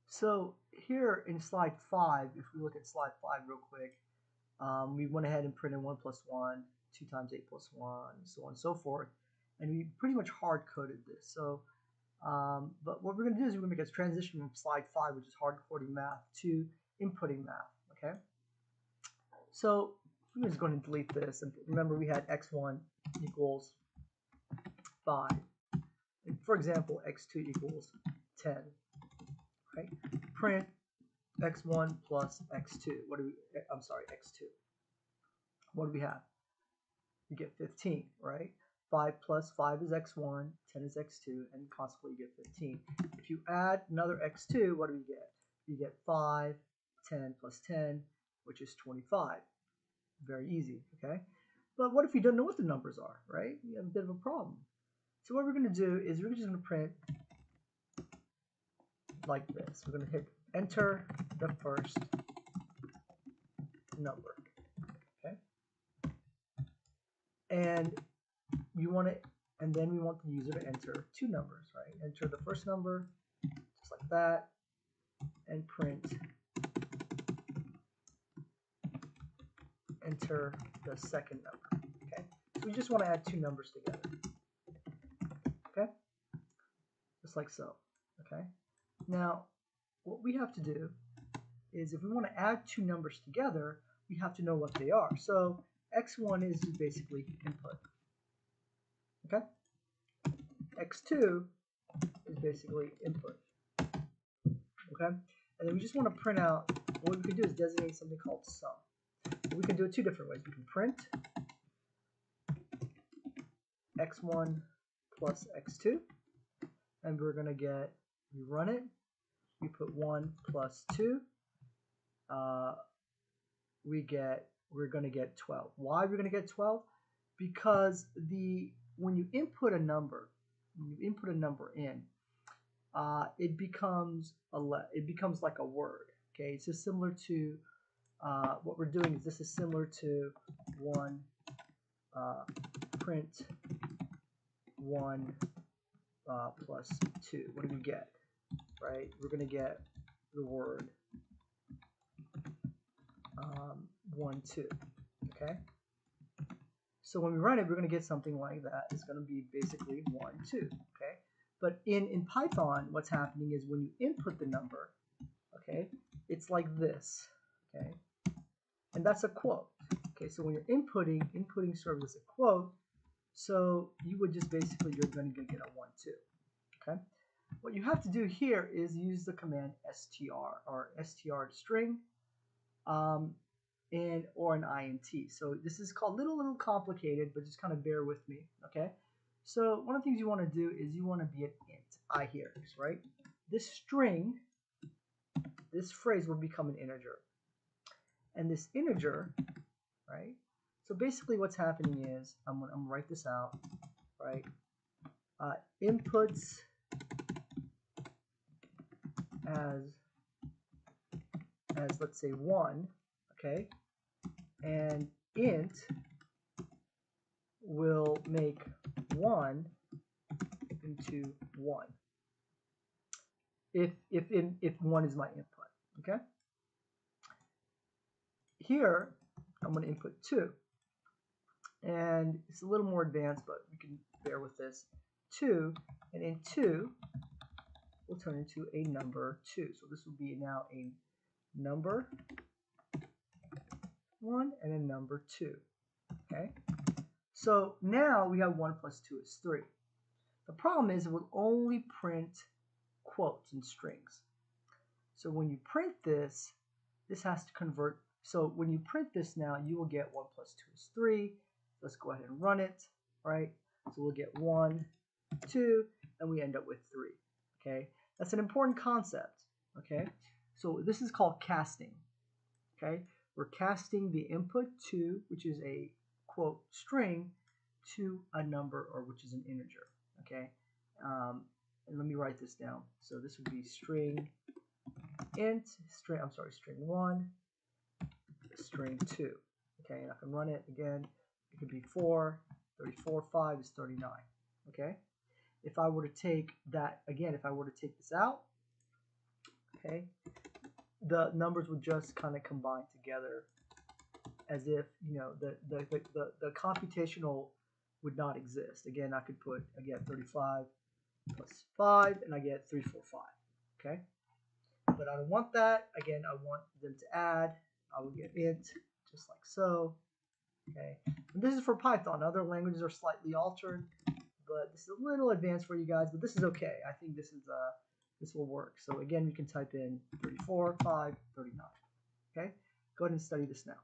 So here in slide 5, if we look at slide 5 real quick, we went ahead and printed 1 plus 1, 2 times 8 plus 1, so on and so forth. And we pretty much hard-coded this. So, but what we're going to do is we're going to make a transition from slide 5, which is hard-coding math, to inputting math, okay? So I'm just going to delete this. And remember, we had x1 equals 5. And for example, x2 equals 10, right? Print x1 plus x2. What do we, I'm sorry, x2. What do we have? You get 15, right? 5 plus 5 is x1, 10 is x2, and consequently you get 15. If you add another x2, what do you get? You get 5, 10 plus 10, which is 25. Very easy, okay? But what if you don't know what the numbers are, right? You have a bit of a problem. So what we're going to do is we're just going to print like this. We're going to hit enter the first number, okay? And you want it, and then we want the user to enter two numbers, right? Enter the first number, just like that, and print enter the second number, okay? So we just want to add two numbers together, okay? Just like so, okay? Now, what we have to do is if we want to add two numbers together, we have to know what they are. So x1 is basically input, okay? x2 is basically input, okay? And then we just want to print out, what we can do is designate something called sum. We can do it two different ways. We can print x1 plus x2, and we're going to get, we run it, we put 1 plus 2, we're going to get 12. Why we're going to get 12? Because when you input a number in, it becomes like a word. Okay, it's just similar to what we're doing is this is similar to 1 print 1 plus 2. What do we get? Right, we're going to get the word 1 2. Okay, so when we run it, we're going to get something like that. It's going to be basically 1 2. Okay, but in Python, what's happening is when you input the number, okay, it's like this. Okay, and that's a quote. Okay, so when you're inputting serves as a quote. So you would just basically, you're going to get a 1 2. Okay, what you have to do here is use the command str or str string or an int. So this is called little complicated, but just kind of bear with me. Okay, so one of the things you want to do is you want to be an int. I here, right? This string, this phrase will become an integer, and this integer, right? So basically what's happening is, I'm going to write this out, right? Inputs as let's say 1, okay? And int will make 1 into 1 if 1 is my input, okay? Here I'm going to input 2. And it's a little more advanced, but you can bear with this. 2, and in 2 will turn into a number 2. So this will be now a number 1 and a number 2. Okay? So now we have 1 plus 2 is 3. The problem is it will only print quotes and strings. So when you print this, this has to convert. So when you print this now, you will get 1 plus 2 is 3. Let's go ahead and run it, right? So we'll get 1, 2, and we end up with 3, okay? That's an important concept, okay? So this is called casting, okay? We're casting the input 2, which is a, quote, string, to a number, or which is an integer, okay? And let me write this down. So this would be string string 1, string 2, okay? And I can run it again. It could be 4, 34, 5 is 39, okay? If I were to take that, again, if I were to take this out, okay? The numbers would just kind of combine together as if, you know, the computational would not exist. Again, I could put, again, 35 plus 5, and I get 345, okay? But I don't want that. Again, I want them to add. I will get int, just like so, okay? And this is for Python. Other languages are slightly altered, but this is a little advanced for you guys, but this is okay. I think this is this will work. So again, we can type in 34, 5, 39, okay? Go ahead and study this now.